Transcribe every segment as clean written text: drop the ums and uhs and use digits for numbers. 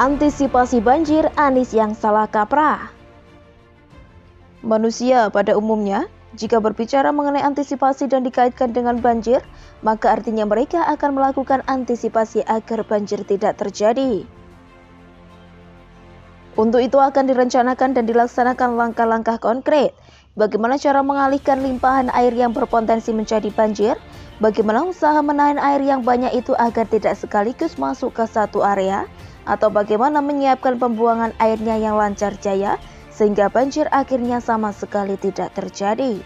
Antisipasi banjir, Anies yang salah kaprah. Manusia pada umumnya, jika berbicara mengenai antisipasi dan dikaitkan dengan banjir, maka artinya mereka akan melakukan antisipasi agar banjir tidak terjadi. Untuk itu akan direncanakan dan dilaksanakan langkah-langkah konkret. Bagaimana cara mengalihkan limpahan air yang berpotensi menjadi banjir? Bagaimana usaha menahan air yang banyak itu agar tidak sekaligus masuk ke satu area? Atau bagaimana menyiapkan pembuangan airnya yang lancar jaya sehingga banjir akhirnya sama sekali tidak terjadi?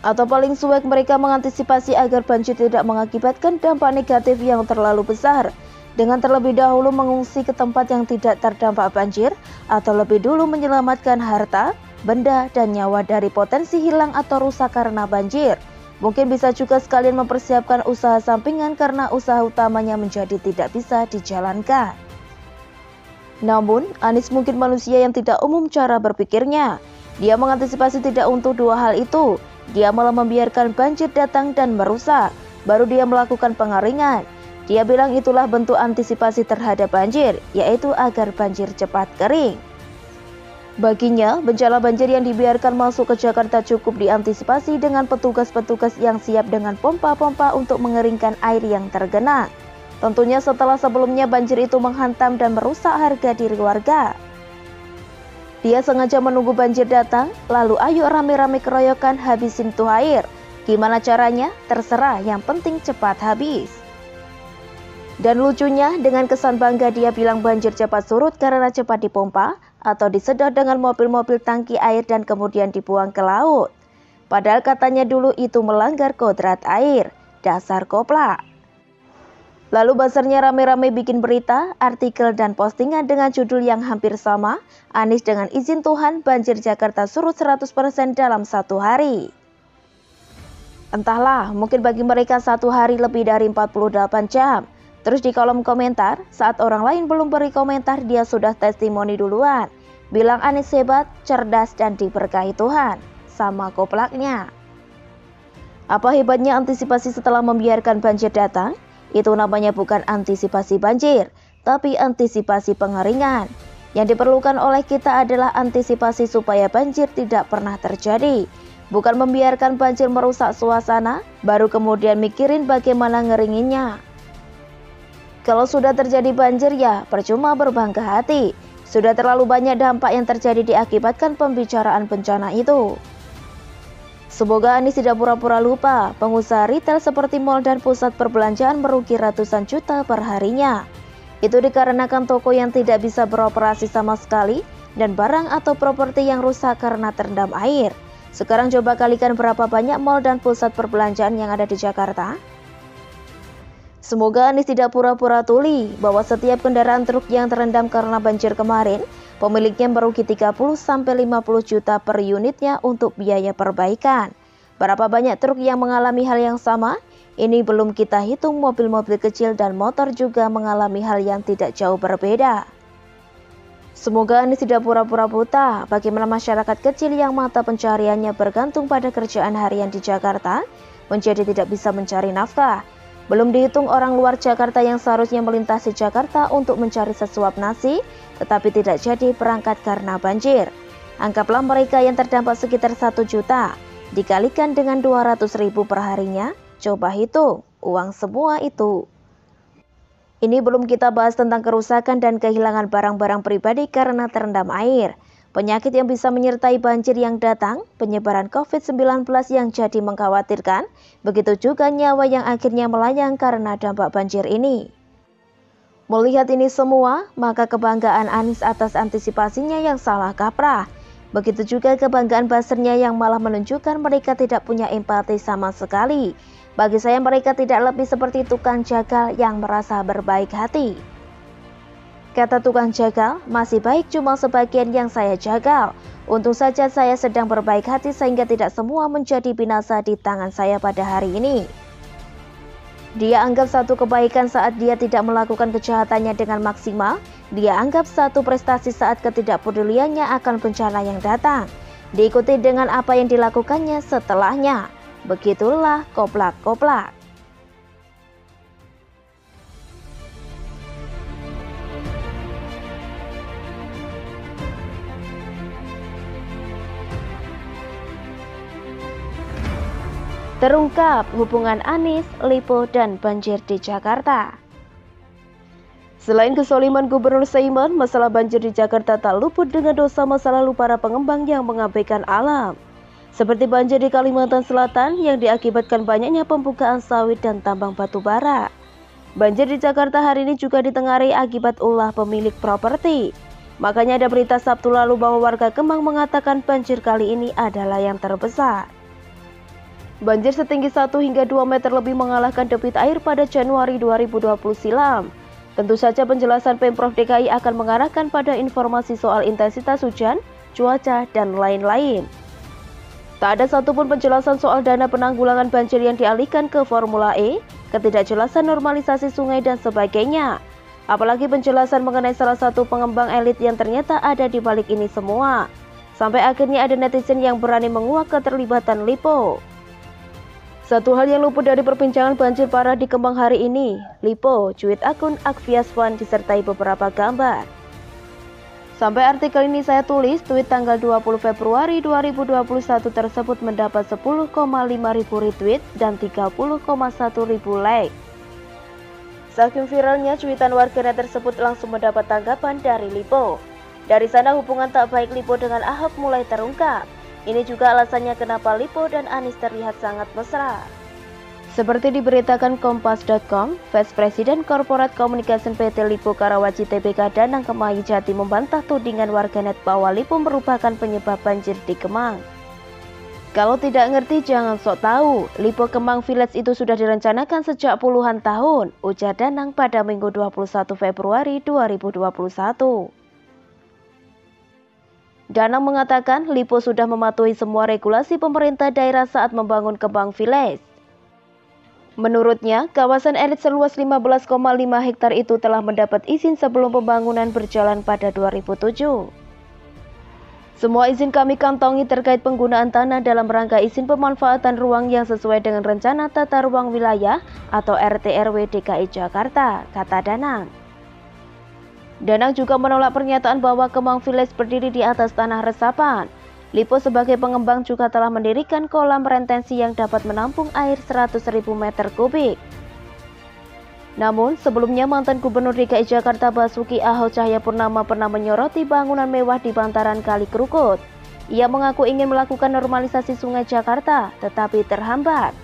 Atau paling suwek mereka mengantisipasi agar banjir tidak mengakibatkan dampak negatif yang terlalu besar dengan terlebih dahulu mengungsi ke tempat yang tidak terdampak banjir atau lebih dulu menyelamatkan harta, benda, dan nyawa dari potensi hilang atau rusak karena banjir. Mungkin bisa juga sekalian mempersiapkan usaha sampingan karena usaha utamanya menjadi tidak bisa dijalankan. Namun, Anies mungkin manusia yang tidak umum cara berpikirnya. Dia mengantisipasi tidak untuk dua hal itu. Dia malah membiarkan banjir datang dan merusak. Baru dia melakukan pengeringan. Dia bilang itulah bentuk antisipasi terhadap banjir, yaitu agar banjir cepat kering. Baginya, bencana banjir yang dibiarkan masuk ke Jakarta cukup diantisipasi dengan petugas-petugas yang siap dengan pompa-pompa untuk mengeringkan air yang tergenang. Tentunya setelah sebelumnya banjir itu menghantam dan merusak harga diri warga. Dia sengaja menunggu banjir datang, lalu ayo rame-rame keroyokan habisin tuh air. Gimana caranya? Terserah, yang penting cepat habis. Dan lucunya, dengan kesan bangga dia bilang banjir cepat surut karena cepat dipompa atau disedot dengan mobil-mobil tangki air dan kemudian dibuang ke laut. Padahal katanya dulu itu melanggar kodrat air, dasar koplak. Lalu buzzernya rame-rame bikin berita, artikel dan postingan dengan judul yang hampir sama, Anies dengan izin Tuhan banjir Jakarta surut 100% dalam satu hari. Entahlah, mungkin bagi mereka satu hari lebih dari 48 jam. Terus di kolom komentar, saat orang lain belum beri komentar, dia sudah testimoni duluan. Bilang Anies hebat, cerdas, dan diberkahi Tuhan. Sama koplaknya. Apa hebatnya antisipasi setelah membiarkan banjir datang? Itu namanya bukan antisipasi banjir, tapi antisipasi pengeringan. Yang diperlukan oleh kita adalah antisipasi supaya banjir tidak pernah terjadi. Bukan membiarkan banjir merusak suasana, baru kemudian mikirin bagaimana ngeringinnya. Kalau sudah terjadi banjir ya percuma berbangga hati. Sudah terlalu banyak dampak yang terjadi diakibatkan pembicaraan bencana itu. Semoga Anies tidak pura-pura lupa. Pengusaha retail seperti mal dan pusat perbelanjaan merugi ratusan juta per harinya. Itu dikarenakan toko yang tidak bisa beroperasi sama sekali dan barang atau properti yang rusak karena terendam air. Sekarang coba kalikan berapa banyak mal dan pusat perbelanjaan yang ada di Jakarta. Semoga Anies tidak pura-pura tuli bahwa setiap kendaraan truk yang terendam karena banjir kemarin, pemiliknya merugi 30-50 juta per unitnya untuk biaya perbaikan. Berapa banyak truk yang mengalami hal yang sama? Ini belum kita hitung mobil-mobil kecil dan motor juga mengalami hal yang tidak jauh berbeda. Semoga Anies tidak pura-pura buta bagaimana masyarakat kecil yang mata pencariannya bergantung pada kerjaan harian di Jakarta menjadi tidak bisa mencari nafkah. Belum dihitung orang luar Jakarta yang seharusnya melintasi Jakarta untuk mencari sesuap nasi, tetapi tidak jadi berangkat karena banjir. Anggaplah mereka yang terdampak sekitar 1 juta, dikalikan dengan 200.000 per harinya, coba hitung uang semua itu. Ini belum kita bahas tentang kerusakan dan kehilangan barang-barang pribadi karena terendam air. Penyakit yang bisa menyertai banjir yang datang, penyebaran COVID-19 yang jadi mengkhawatirkan, begitu juga nyawa yang akhirnya melayang karena dampak banjir ini. Melihat ini semua, maka kebanggaan Anies atas antisipasinya yang salah kaprah. Begitu juga kebanggaan buzzernya yang malah menunjukkan mereka tidak punya empati sama sekali. Bagi saya mereka tidak lebih seperti tukang jagal yang merasa berbaik hati. Kata tukang jagal, masih baik cuma sebagian yang saya jagal. Untung saja saya sedang berbaik hati sehingga tidak semua menjadi binasa di tangan saya pada hari ini. Dia anggap satu kebaikan saat dia tidak melakukan kejahatannya dengan maksimal. Dia anggap satu prestasi saat ketidakpeduliannya akan bencana yang datang. Diikuti dengan apa yang dilakukannya setelahnya. Begitulah koplak-koplak. Terungkap hubungan Anies, Lipo, dan banjir di Jakarta. Selain kesoliman Gubernur Saiman, masalah banjir di Jakarta tak luput dengan dosa masa lalu para pengembang yang mengabaikan alam. Seperti banjir di Kalimantan Selatan yang diakibatkan banyaknya pembukaan sawit dan tambang batu bara. Banjir di Jakarta hari ini juga ditengarai akibat ulah pemilik properti. Makanya ada berita Sabtu lalu bahwa warga Kemang mengatakan banjir kali ini adalah yang terbesar. Banjir setinggi 1 hingga 2 meter lebih mengalahkan debit air pada Januari 2020 silam. Tentu saja penjelasan Pemprov DKI akan mengarahkan pada informasi soal intensitas hujan, cuaca, dan lain-lain. Tak ada satupun penjelasan soal dana penanggulangan banjir yang dialihkan ke Formula E, ketidakjelasan normalisasi sungai, dan sebagainya. Apalagi penjelasan mengenai salah satu pengembang elit yang ternyata ada di balik ini semua. Sampai akhirnya ada netizen yang berani menguak keterlibatan Lipo. Satu hal yang luput dari perbincangan banjir parah di Kemang hari ini, Lipo cuit akun Akviaswan disertai beberapa gambar. Sampai artikel ini saya tulis, tweet tanggal 20 Februari 2021 tersebut mendapat 10,5 ribu retweet dan 30,1 ribu like. Saking viralnya cuitan warganet tersebut langsung mendapat tanggapan dari Lipo. Dari sana hubungan tak baik Lipo dengan Ahok mulai terungkap. Ini juga alasannya kenapa Lipo dan Anies terlihat sangat mesra. Seperti diberitakan Kompas.com, Vice President Corporate Communication PT Lipo Karawaci Tbk Danang Kemayu Jati membantah tudingan warganet bahwa Lipo merupakan penyebab banjir di Kemang. Kalau tidak ngerti jangan sok tahu, Lipo Kemang Village itu sudah direncanakan sejak puluhan tahun, ujar Danang pada Minggu 21 Februari 2021. Danang mengatakan Lipo sudah mematuhi semua regulasi pemerintah daerah saat membangun Kemang Village. Menurutnya, kawasan elit seluas 15,5 hektar itu telah mendapat izin sebelum pembangunan berjalan pada 2007. Semua izin kami kantongi terkait penggunaan tanah dalam rangka izin pemanfaatan ruang yang sesuai dengan Rencana Tata Ruang Wilayah atau RT/RW DKI Jakarta, kata Danang. Danang juga menolak pernyataan bahwa Kemang Village berdiri di atas tanah resapan. Lipo sebagai pengembang juga telah mendirikan kolam retensi yang dapat menampung air 100.000 meter kubik. Namun, sebelumnya mantan Gubernur DKI Jakarta Basuki Ahok Cahayapurnama pernah menyoroti bangunan mewah di bantaran Kali Krukut. Ia mengaku ingin melakukan normalisasi sungai Jakarta, tetapi terhambat.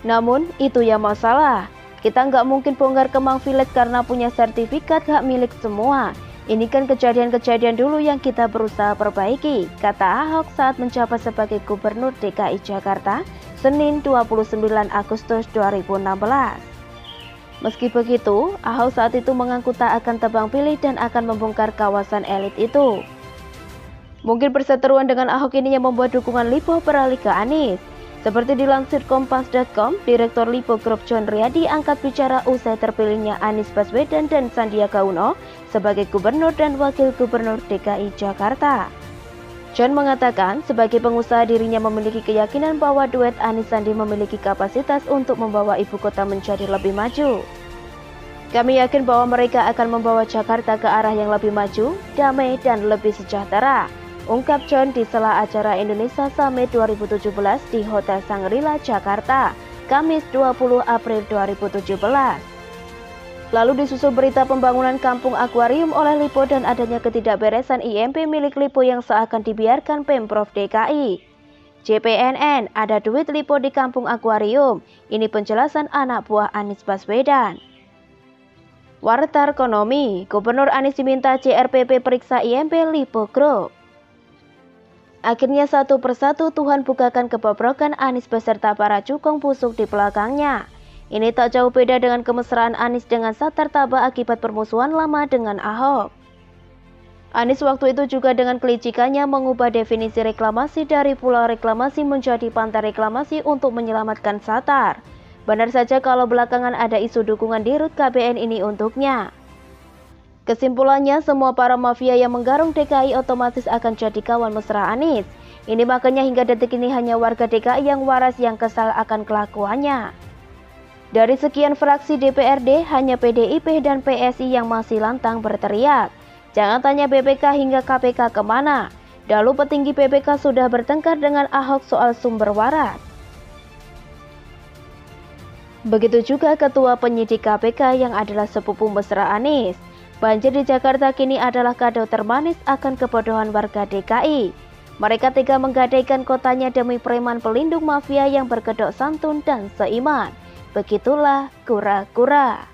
Namun, itu yang masalah. Kita nggak mungkin bongkar Kemang Village karena punya sertifikat hak milik semua. Ini kan kejadian-kejadian dulu yang kita berusaha perbaiki, kata Ahok saat menjabat sebagai Gubernur DKI Jakarta, Senin 29 Agustus 2016. Meski begitu, Ahok saat itu mengaku tak akan tebang pilih dan akan membongkar kawasan elit itu. Mungkin perseteruan dengan Ahok ini yang membuat dukungan Lipo beralih ke Anies. Seperti dilansir Kompas.com, Direktur Lipo Group John Riyadi angkat bicara usai terpilihnya Anies Baswedan dan Sandiaga Uno sebagai Gubernur dan Wakil Gubernur DKI Jakarta. John mengatakan, sebagai pengusaha dirinya memiliki keyakinan bahwa duet Anies Sandi memiliki kapasitas untuk membawa ibu kota menjadi lebih maju. Kami yakin bahwa mereka akan membawa Jakarta ke arah yang lebih maju, damai, dan lebih sejahtera, ungkap John di sela acara Indonesia Summit 2017 di Hotel Shangri-La, Jakarta, Kamis 20 April 2017. Lalu disusul berita pembangunan kampung akuarium oleh Lipo dan adanya ketidakberesan IMP milik Lipo yang seakan dibiarkan Pemprov DKI. JPNN, ada duit Lipo di kampung akuarium. Ini penjelasan anak buah Anies Baswedan. Warta Ekonomi, Gubernur Anies diminta CRPP periksa IMP Lipo Group. Akhirnya satu persatu Tuhan bukakan kebobrokan Anies beserta para cukong busuk di belakangnya. Ini tak jauh beda dengan kemesraan Anies dengan Satar Taba akibat permusuhan lama dengan Ahok. Anies waktu itu juga dengan kelicikannya mengubah definisi reklamasi dari pulau reklamasi menjadi pantai reklamasi untuk menyelamatkan Satar. Benar saja kalau belakangan ada isu dukungan di RUT KBN ini untuknya. Kesimpulannya, semua para mafia yang menggarung DKI otomatis akan jadi kawan mesra Anies. Ini makanya hingga detik ini hanya warga DKI yang waras yang kesal akan kelakuannya. Dari sekian fraksi DPRD, hanya PDIP dan PSI yang masih lantang berteriak. Jangan tanya BPK hingga KPK kemana. Dahulu petinggi BPK sudah bertengkar dengan Ahok soal sumber waras. Begitu juga Ketua Penyidik KPK yang adalah sepupu mesra Anies. Banjir di Jakarta kini adalah kado termanis akan kebodohan warga DKI. Mereka tega menggadaikan kotanya demi preman pelindung mafia yang berkedok santun dan seiman. Begitulah kura-kura.